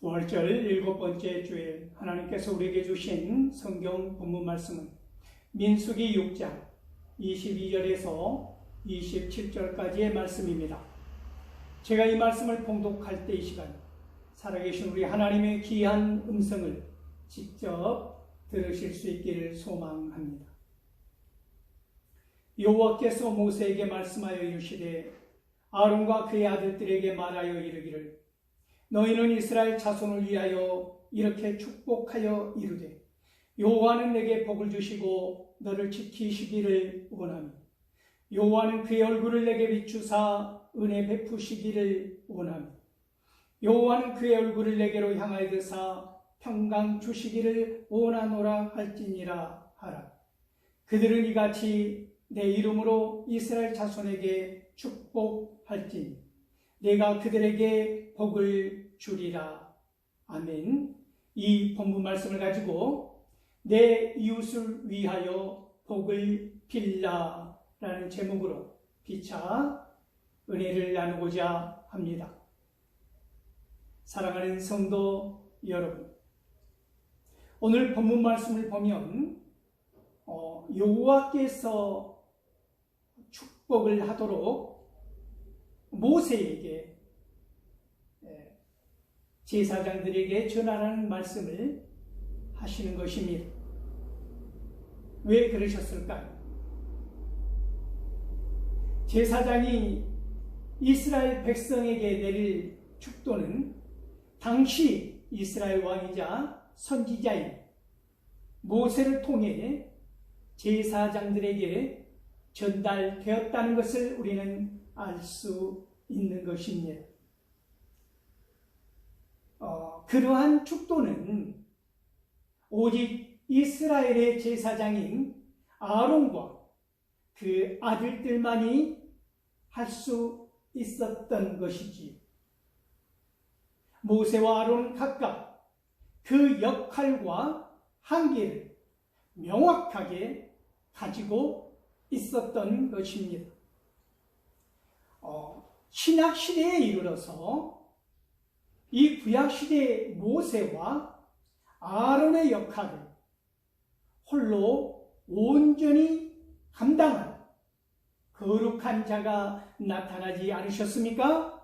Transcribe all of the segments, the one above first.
부활절 일곱 번째 주일 하나님께서 우리에게 주신 성경 본문 말씀은 민수기 6장 22절에서 27절까지의 말씀입니다. 제가 이 말씀을 봉독할 때 이 시간 살아계신 우리 하나님의 귀한 음성을 직접 들으실 수 있기를 소망합니다. 여호와께서 모세에게 말씀하여 이르시되 아론과 그의 아들들에게 말하여 이르기를 너희는 이스라엘 자손을 위하여 이렇게 축복하여 이르되 여호와는 내게 복을 주시고 너를 지키시기를 원하며 여호와는 그의 얼굴을 내게 비추사 은혜 베푸시기를 원하며 여호와는 그의 얼굴을 내게로 향하여 드사 평강 주시기를 원하노라 할지니라 하라. 그들은 이같이 내 이름으로 이스라엘 자손에게 축복할지니 내가 그들에게 복을 주리라. 아멘. 이 본문 말씀을 가지고 내 이웃을 위하여 복을 빌라 라는 제목으로 피차 은혜를 나누고자 합니다. 사랑하는 성도 여러분, 오늘 본문 말씀을 보면 여호와께서 축복을 하도록 모세에게 제사장들에게 전하라는 말씀을 하시는 것입니다. 왜 그러셨을까요? 제사장이 이스라엘 백성에게 내릴 축도는 당시 이스라엘 왕이자 선지자인 모세를 통해 제사장들에게 전달되었다는 것을 우리는 알 수 있는 것입니다. 그러한 축도는 오직 이스라엘의 제사장인 아론과 그 아들들만이 할 수 있었던 것이지요. 모세와 아론은 각각 그 역할과 한계를 명확하게 가지고 있었던 것입니다. 신약시대에 이르러서 이 구약시대의 모세와 아론의 역할을 홀로 온전히 감당한 거룩한 자가 나타나지 않으셨습니까?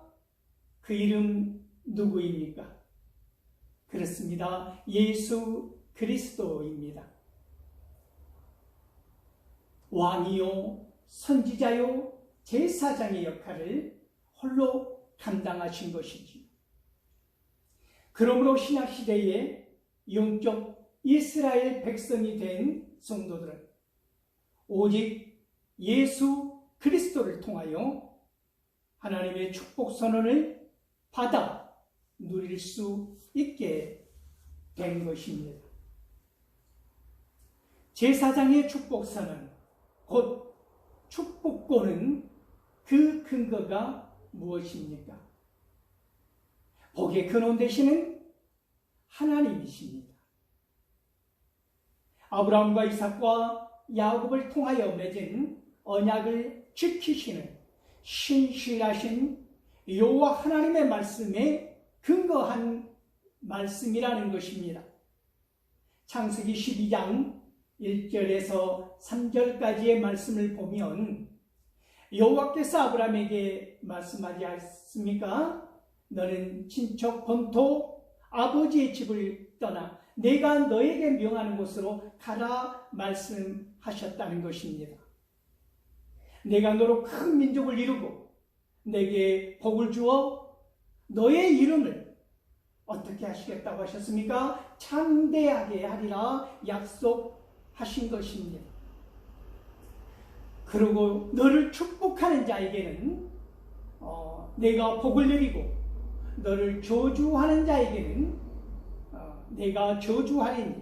그 이름 누구입니까? 그렇습니다. 예수 그리스도입니다. 왕이요, 선지자요, 제사장의 역할을 홀로 감당하신 것이지. 그러므로 신약시대에 영적 이스라엘 백성이 된 성도들은 오직 예수 그리스도를 통하여 하나님의 축복 선언을 받아 누릴 수 있게 된 것입니다. 제사장의 축복 선언, 곧 축복권은 그 근거가 무엇입니까? 복의 근원 되시는 하나님이십니다. 아브라함과 이삭과 야곱을 통하여 맺은 언약을 지키시는 신실하신 여호와 하나님의 말씀에 근거한 말씀이라는 것입니다. 창세기 12장 1절에서 3절까지의 말씀을 보면 여호와께서 아브라함에게 말씀하지 않습니까? 너는 친척 본토 아버지의 집을 떠나 내가 너에게 명하는 곳으로 가라 말씀하셨다는 것입니다. 내가 너로 큰 민족을 이루고 내게 복을 주어 너의 이름을 어떻게 하시겠다고 하셨습니까? 창대하게 하리라 약속하신 것입니다. 그리고 너를 축복하는 자에게는 내가 복을 내리고 너를 저주하는 자에게는 내가 저주하리니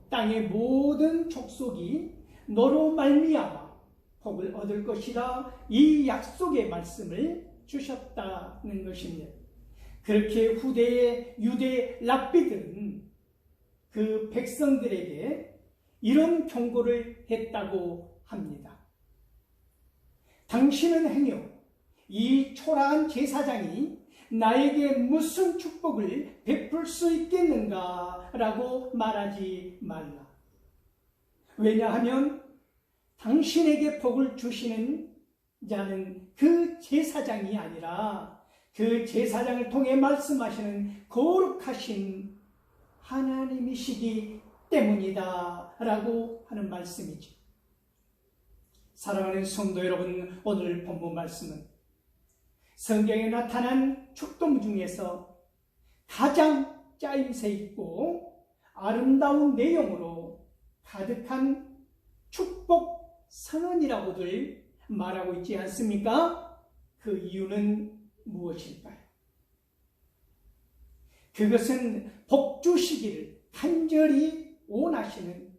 땅의 모든 족속이 너로 말미암아 복을 얻을 것이라 이 약속의 말씀을 주셨다는 것입니다. 그렇게 후대의 유대 랍비들은 그 백성들에게 이런 경고를 했다고 합니다. 당신은 행여 이 초라한 제사장이 나에게 무슨 축복을 베풀 수 있겠는가? 라고 말하지 말라. 왜냐하면 당신에게 복을 주시는 자는 그 제사장이 아니라 그 제사장을 통해 말씀하시는 거룩하신 하나님이시기 때문이다 라고 하는 말씀이죠. 사랑하는 성도 여러분, 오늘 본문 말씀은 성경에 나타난 축동 중에서 가장 짜임새 있고 아름다운 내용으로 가득한 축복 선언이라고들 말하고 있지 않습니까? 그 이유는 무엇일까요? 그것은 복 주시기를 간절히 원하시는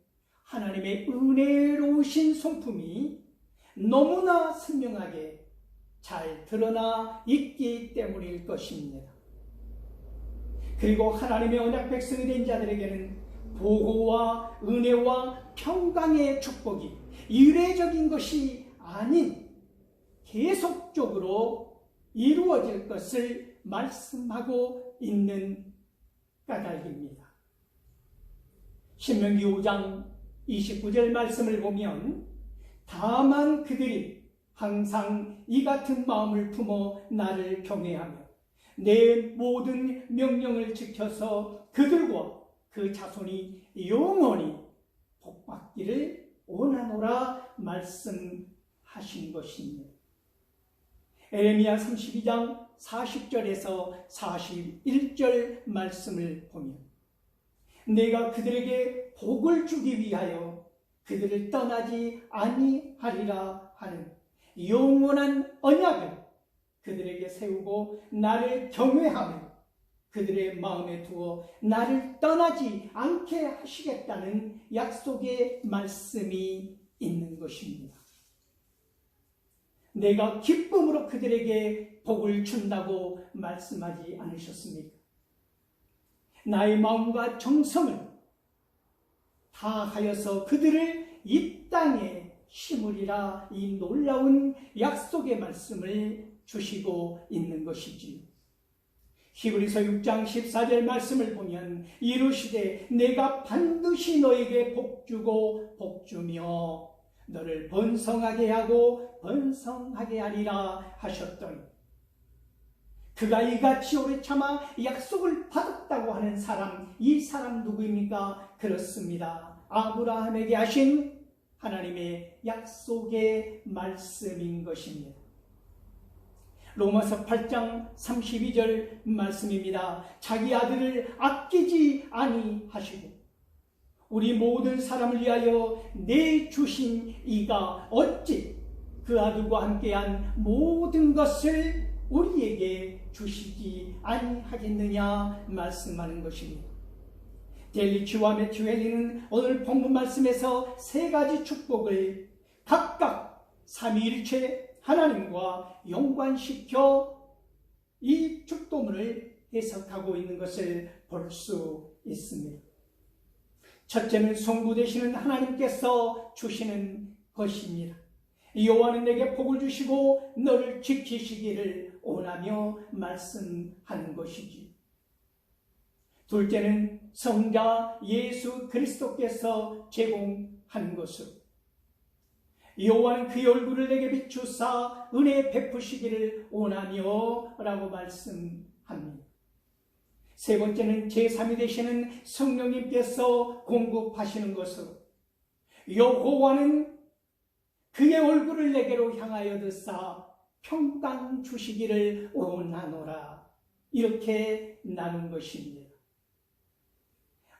하나님의 은혜로우신 성품이 너무나 선명하게 잘 드러나 있기 때문일 것입니다. 그리고 하나님의 언약 백성이 된 자들에게는 보호와 은혜와 평강의 축복이 이례적인 것이 아닌 계속적으로 이루어질 것을 말씀하고 있는 까닭입니다. 신명기 5장 29절 말씀을 보면 다만 그들이 항상 이 같은 마음을 품어 나를 경외하며 내 모든 명령을 지켜서 그들과 그 자손이 영원히 복받기를 원하노라 말씀하신 것입니다. 에레미야 32장 40절에서 41절 말씀을 보면 내가 그들에게 복을 주기 위하여 그들을 떠나지 아니하리라 하는 영원한 언약을 그들에게 세우고 나를 경외하며 그들의 마음에 두어 나를 떠나지 않게 하시겠다는 약속의 말씀이 있는 것입니다. 내가 기쁨으로 그들에게 복을 준다고 말씀하지 않으셨습니까? 나의 마음과 정성을 다하여서 그들을 이 땅에 심으리라 이 놀라운 약속의 말씀을 주시고 있는 것이지요. 히브리서 6장 14절 말씀을 보면 이르시되 내가 반드시 너에게 복주고 복주며 너를 번성하게 하고 번성하게 하리라 하셨더니 그가 이같이 오래 참아 약속을 받았다고 하는 사람, 이 사람 누구입니까? 그렇습니다. 아브라함에게 하신 하나님의 약속의 말씀인 것입니다. 로마서 8장 32절 말씀입니다. 자기 아들을 아끼지 아니하시고 우리 모든 사람을 위하여 내주신 이가 어찌 그 아들과 함께한 모든 것을 우리에게 주시지 아니하겠느냐 말씀하는 것입니다. 델리치와 매튜 헨리는 오늘 본문 말씀에서 세 가지 축복을 각각 삼위일체 하나님과 연관시켜 이 축도문을 해석하고 있는 것을 볼 수 있습니다. 첫째는 성부 되시는 하나님께서 주시는 것입니다. 여호와는 내게 복을 주시고 너를 지키시기를 원하며 말씀하는 것이지. 둘째는 성자 예수 그리스도께서 제공하는 것으로 여호와는 그의 얼굴을 내게 비추사 은혜 베푸시기를 원하며 라고 말씀합니다. 세 번째는 제3이 되시는 성령님께서 공급하시는 것으로 여호와는 그의 얼굴을 내게로 향하여 드사 평강 주시기를 원하노라 이렇게 나눈 것입니다.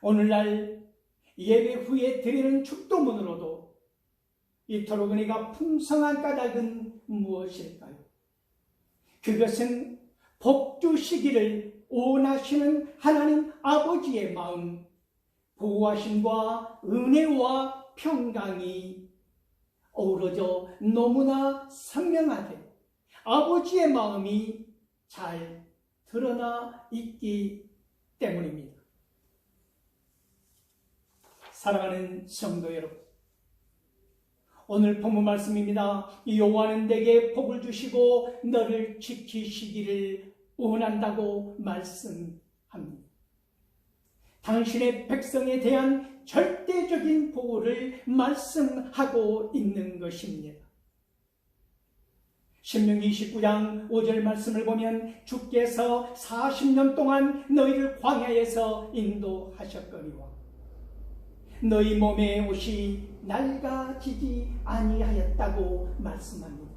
오늘날 예배 후에 드리는 축도문으로도 이토록 은혜가 풍성한 까닭은 무엇일까요? 그것은 복 주시기를 원하시는 하나님 아버지의 마음, 보호하심과 은혜와 평강이 어우러져 너무나 선명하게 아버지의 마음이 잘 드러나 있기 때문입니다. 사랑하는 성도 여러분, 오늘 본문 말씀입니다. 여호와는 내게 복을 주시고 너를 지키시기를 원한다고 말씀합니다. 당신의 백성에 대한 절대적인 보호를 말씀하고 있는 것입니다. 신명기 29장 5절 말씀을 보면 주께서 40년 동안 너희를 광야에서 인도하셨거니와 너희 몸의 옷이 낡아지지 아니하였다고 말씀합니다.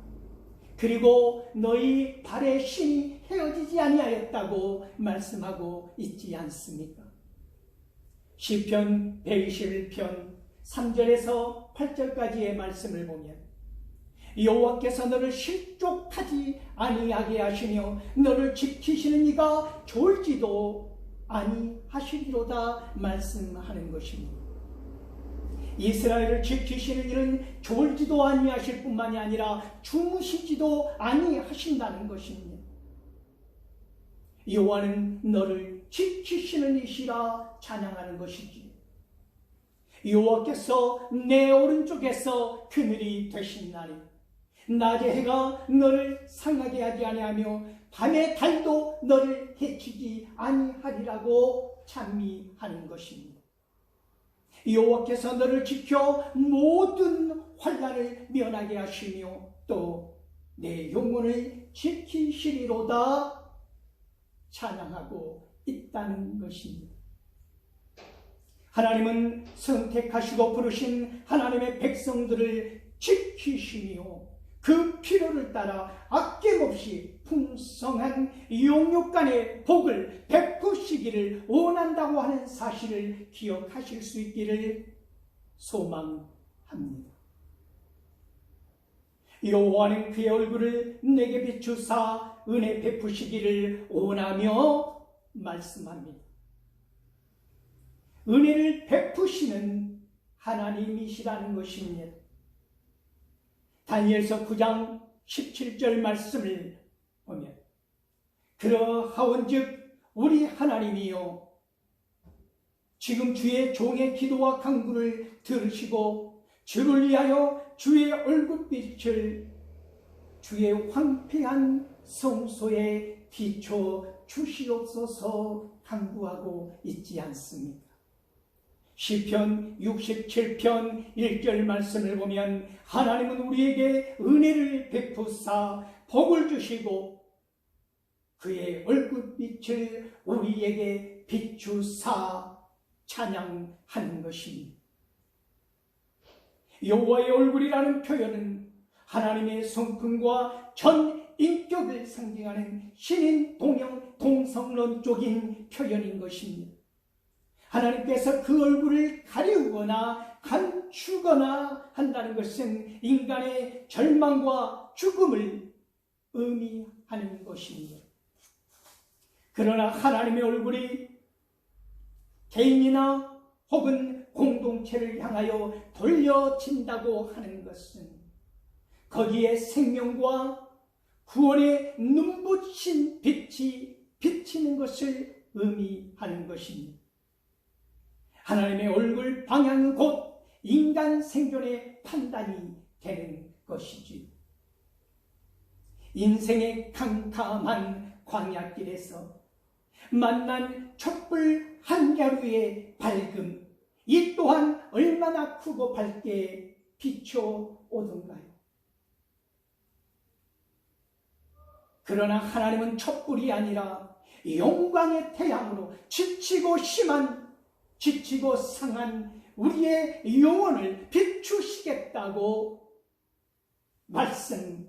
그리고 너희 발의 신이 헤어지지 아니하였다고 말씀하고 있지 않습니까? 시편 121편 3절에서 8절까지의 말씀을 보면 여호와께서 너를 실족하지 아니하게 하시며 너를 지키시는 이가 졸지도 아니하시리로다 말씀하는 것입니다. 이스라엘을 지키시는 이는 졸지도 아니하실 뿐만이 아니라 주무시지도 아니하신다는 것입니다. 여호와는 너를 지키시는 이시라 찬양하는 것이지. 여호와께서 내 오른쪽에서 그늘이 되신나니 낮의 해가 너를 상하게 하지 아니하며 밤의 달도 너를 해치지 아니하리라고 찬미하는 것입니다. 여호와께서 너를 지켜 모든 환난을 면하게 하시며 또 내 영혼을 지키시리로다 찬양하고 있다는 것입니다. 하나님은 선택하시고 부르신 하나님의 백성들을 지키시며 그 필요를 따라 아낌없이 풍성한 영육간의 복을 베푸시기를 원한다고 하는 사실을 기억하실 수 있기를 소망합니다. 여호와는 그의 얼굴을 내게 비추사 은혜 베푸시기를 원하며 말씀합니다. 은혜를 베푸시는 하나님이시라는 것입니다. 다니엘서 9장 17절 말씀을 보면 그러하온즉 우리 하나님이여 지금 주의 종의 기도와 간구를 들으시고 주를 위하여 주의 얼굴빛을 주의 황폐한 성소에 비춰 주시옵소서 간구하고 있지 않습니까? 시편 67편 1절 말씀을 보면 하나님은 우리에게 은혜를 베푸사 복을 주시고 그의 얼굴빛을 우리에게 비추사 찬양하는 것입니다. 여호와의 얼굴이라는 표현은 하나님의 성품과 전 인격을 상징하는 신인 동형 동성론적인 표현인 것입니다. 하나님께서 그 얼굴을 가리우거나 감추거나 한다는 것은 인간의 절망과 죽음을 의미하는 것입니다. 그러나 하나님의 얼굴이 개인이나 혹은 공동체를 향하여 돌려진다고 하는 것은 거기에 생명과 구원의 눈부신 빛이 비치는 것을 의미하는 것입니다. 하나님의 얼굴 방향은 곧 인간 생존의 판단이 되는 것이지. 인생의 캄캄한 광야길에서 만난 촛불 한 자루의 밝음, 이 또한 얼마나 크고 밝게 비춰오던가요. 그러나 하나님은 촛불이 아니라 영광의 태양으로 지치고 상한 우리의 영혼을 비추시겠다고 말씀하시는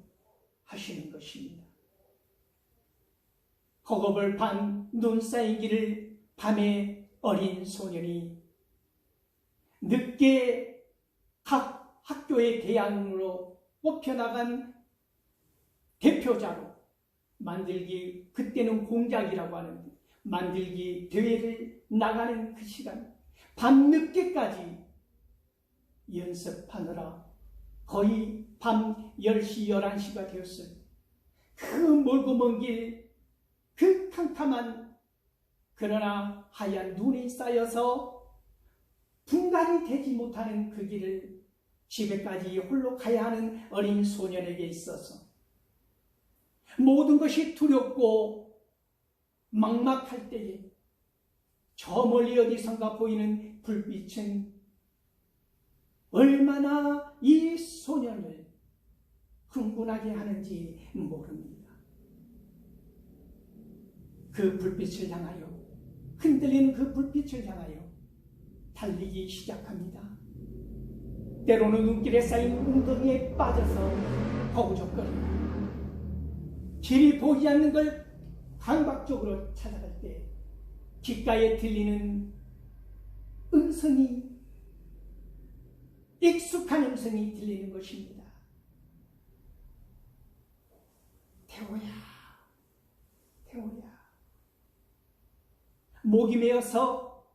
것입니다. 허겁을 반 눈 쌓인 길을 밤에 어린 소년이 늦게 각 학교의 대항으로 뽑혀나간 대표자로 만들기, 그때는 공작이라고 하는데 만들기 대회를 나가는 그 시간, 밤늦게까지 연습하느라 거의 밤 10시, 11시가 되었어요. 그 멀고 먼 길, 그 캄캄한 그러나 하얀 눈이 쌓여서 분간이 되지 못하는 그 길을 집에까지 홀로 가야 하는 어린 소년에게 있어서 모든 것이 두렵고 막막할 때에 저 멀리 어디선가 보이는 불빛은 얼마나 이 소년을 흥분하게 하는지 모릅니다. 그 불빛을 향하여, 흔들리는 그 불빛을 향하여 달리기 시작합니다. 때로는 눈길에 쌓인 웅덩이에 빠져서 허우적거리고 길이 보이지 않는 걸 강박적으로 찾아갈 때 귓가에 들리는 음성이, 익숙한 음성이 들리는 것입니다. 태호야, 태호야. 목이 메어서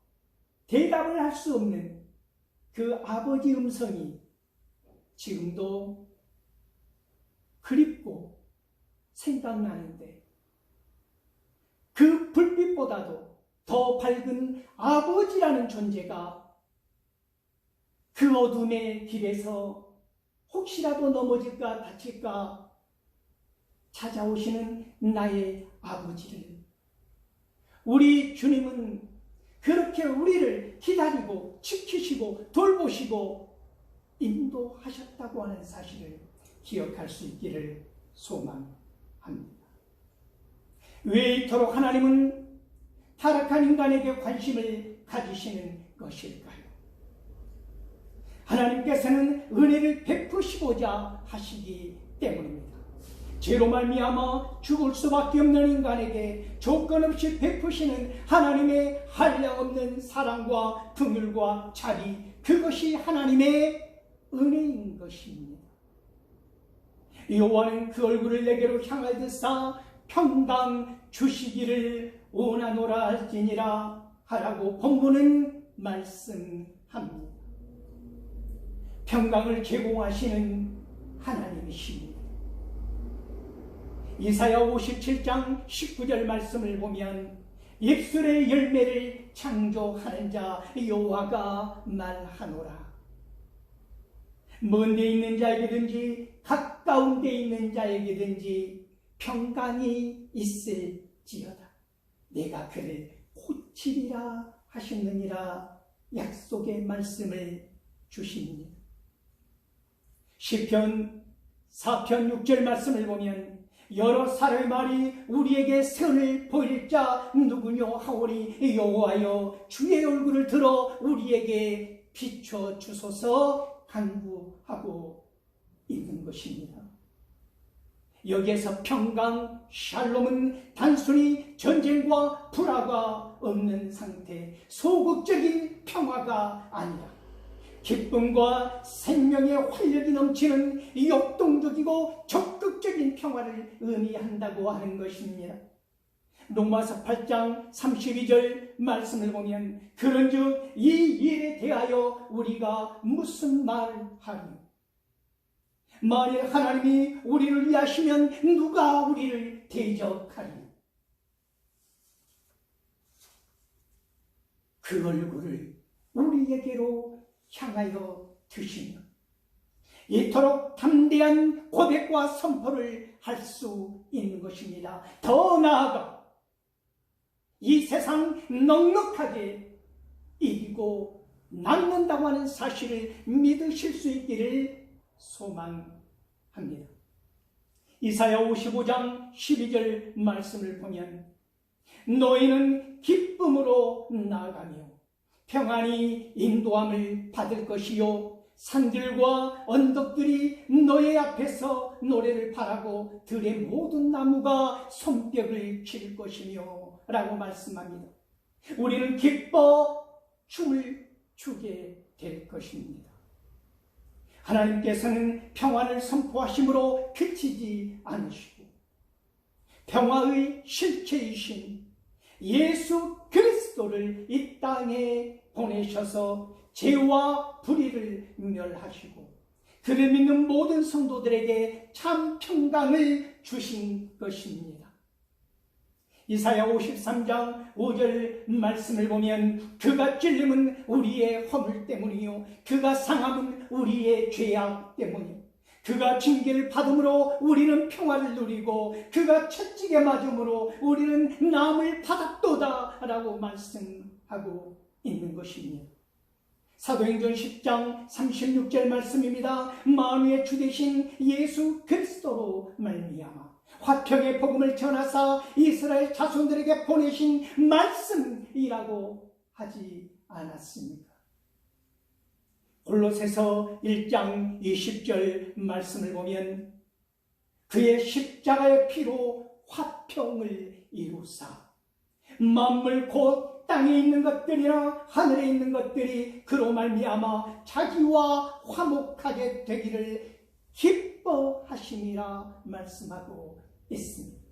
대답을 할 수 없는 그 아버지 음성이 지금도 그립고 생각나는데, 그 불빛보다도 더 밝은 아버지라는 존재가 그 어둠의 길에서 혹시라도 넘어질까 다칠까 찾아오시는 나의 아버지를, 우리 주님은 그렇게 우리를 기다리고 지키시고 돌보시고 인도하셨다고 하는 사실을 기억할 수 있기를 소망합니다. 왜 이토록 하나님은 타락한 인간에게 관심을 가지시는 것일까요? 하나님께서는 은혜를 베푸시고자 하시기 때문입니다. 죄로 말미암아 죽을 수밖에 없는 인간에게 조건 없이 베푸시는 하나님의 한량없는 사랑과 긍휼과 자비, 그것이 하나님의 은혜인 것입니다. 여호와는 그 얼굴을 내게로 향하여서 평강 주시기를 원하노라 할지니라 하라고 본문은 말씀합니다. 평강을 제공하시는 하나님이십니다. 이사야 57장 19절 말씀을 보면 입술의 열매를 창조하는 자 여호와가 말하노라. 먼 데 있는 자에게든지 가까운 데 있는 자에게든지 평강이 있을지어다. 내가 그를 고치리라 하셨느니라 약속의 말씀을 주십니다. 시편 4편 6절 말씀을 보면 여러 사람의 말이 우리에게 선을 보일 자 누구뇨 하오니 여호와여 주의 얼굴을 들어 우리에게 비춰 주소서 간구하고 있는 것입니다. 여기에서 평강, 샬롬은 단순히 전쟁과 불화가 없는 상태, 소극적인 평화가 아니라 기쁨과 생명의 활력이 넘치는 역동적이고 적극적인 평화를 의미한다고 하는 것입니다. 로마서 8장 32절 말씀을 보면 그런즉 이 일에 대하여 우리가 무슨 말을 하리요? 만일 하나님이 우리를 위하시면 누가 우리를 대적하리요? 그 얼굴을 우리에게로 향하여 드시며 이토록 담대한 고백과 선포를 할 수 있는 것입니다. 더 나아가 이 세상 넉넉하게 이기고 남는다고 하는 사실을 믿으실 수 있기를 소망합니다. 이사야 55장 12절 말씀을 보면 너희는 기쁨으로 나아가며 평안히 인도함을 받을 것이요 산들과 언덕들이 너희 앞에서 노래를 바라고 들의 모든 나무가 손뼉을 칠 것이며 라고 말씀합니다. 우리는 기뻐 춤을 추게 될 것입니다. 하나님께서는 평안을 선포하심으로 그치지 않으시고 평화의 실체이신 예수 그리스도를 이 땅에 보내셔서 죄와 불의를 멸하시고 그를 믿는 모든 성도들에게 참 평강을 주신 것입니다. 이사야 53장 5절 말씀을 보면 그가 찔림은 우리의 허물 때문이요 그가 상함은 우리의 죄악 때문이요 그가 징계를 받음으로 우리는 평화를 누리고 그가 채찍에 맞음으로 우리는 남을 받았도다 라고 말씀하고 있는 것입니다. 사도행전 10장 36절 말씀입니다. 만유의 주 되신 예수 그리스도로 말미암아 화평의 복음을 전하사 이스라엘 자손들에게 보내신 말씀이라고 하지 않았습니까? 골로새서 1장 20절 말씀을 보면 그의 십자가의 피로 화평을 이루사 만물 곧 땅에 있는 것들이나 하늘에 있는 것들이 그로 말미암아 자기와 화목하게 되기를 기뻐하심이라 말씀하고 있습니다.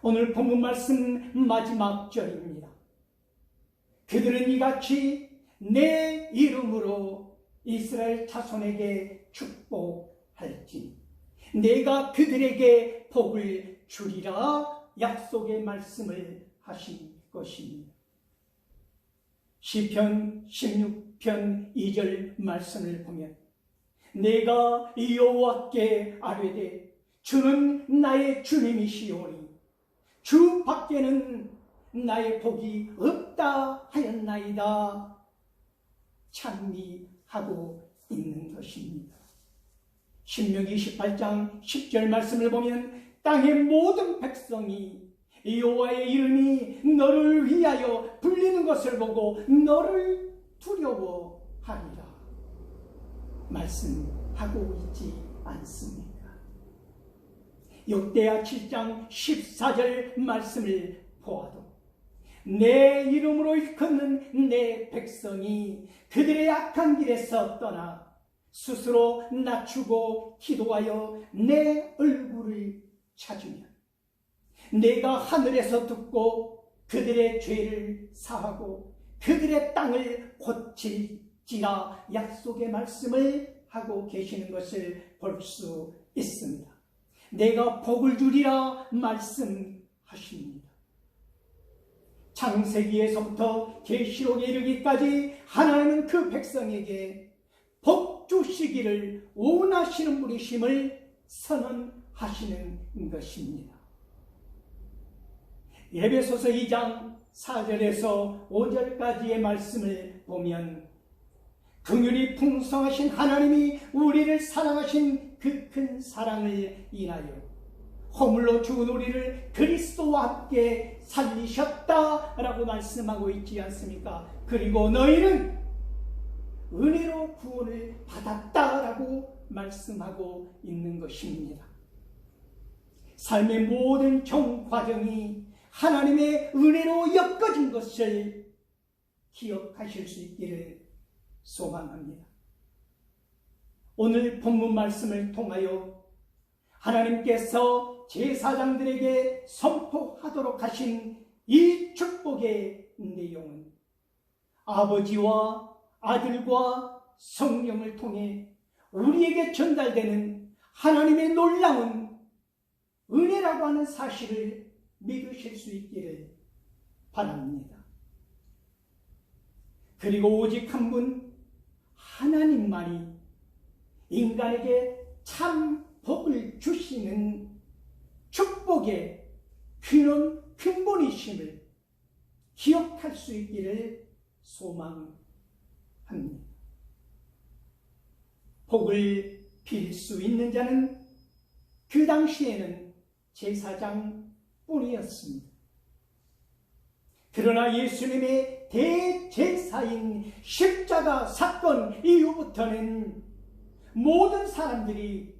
오늘 본문 말씀 마지막 절입니다. 그들은 이같이 내 이름으로 이스라엘 자손에게 축복할지 내가 그들에게 복을 주리라 약속의 말씀을 하신 것입니다. 시편 16편 2절 말씀을 보면 내가 여호와께 아뢰되 주는 나의 주님이시오니 주 밖에는 나의 복이 없다 하였나이다 찬미하고 있는 것입니다. 신명기 28장 10절 말씀을 보면 땅의 모든 백성이 여호와의 이름이 너를 위하여 불리는 것을 보고 너를 두려워하리라 말씀하고 있지 않습니까? 역대하 7장 14절 말씀을 보아도 내 이름으로 일컫는 내 백성이 그들의 악한 길에서 떠나 스스로 낮추고 기도하여 내 얼굴을 찾으면 내가 하늘에서 듣고 그들의 죄를 사하고 그들의 땅을 고칠지라 약속의 말씀을 하고 계시는 것을 볼 수 있습니다. 내가 복을 주리라 말씀하십니다. 창세기에서부터 계시록에 이르기까지 하나님은 그 백성에게 복 주시기를 원하시는 분이심을 선언하시는 것입니다. 에베소서 2장 4절에서 5절까지의 말씀을 보면 긍휼이 풍성하신 하나님이 우리를 사랑하신 그 큰 사랑을 인하여 허물로 죽은 우리를 그리스도와 함께 살리셨다라고 말씀하고 있지 않습니까? 그리고 너희는 은혜로 구원을 받았다라고 말씀하고 있는 것입니다. 삶의 모든 정과정이 하나님의 은혜로 엮어진 것을 기억하실 수 있기를 소망합니다. 오늘 본문 말씀을 통하여 하나님께서 제사장들에게 선포하도록 하신 이 축복의 내용은 아버지와 아들과 성령을 통해 우리에게 전달되는 하나님의 놀라운 은혜라고 하는 사실을 믿으실 수 있기를 바랍니다. 그리고 오직 한 분 하나님만이 인간에게 참 복을 주시는 축복의 근본이심을 기억할 수 있기를 소망합니다. 복을 빌 수 있는 자는 그 당시에는 제사장뿐이었습니다. 그러나 예수님의 대제사인 십자가 사건 이후부터는 모든 사람들이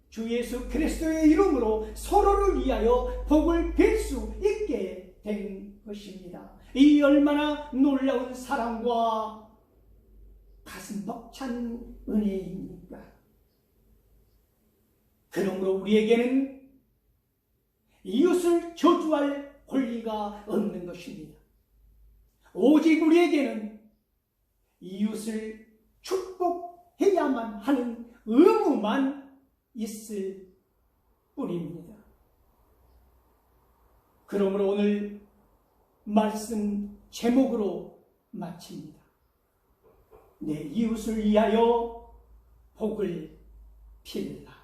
주 예수 그리스도의 이름으로 서로를 위하여 복을 빌 수 있게 된 것입니다. 이 얼마나 놀라운 사랑과 가슴 벅찬 은혜입니까? 그러므로 우리에게는 이웃을 저주할 권리가 없는 것입니다. 오직 우리에게는 이웃을 축복해야만 하는 의무만 있을 뿐입니다. 그러므로 오늘 말씀 제목으로 마칩니다. 내 이웃을 위하여 복을 필라.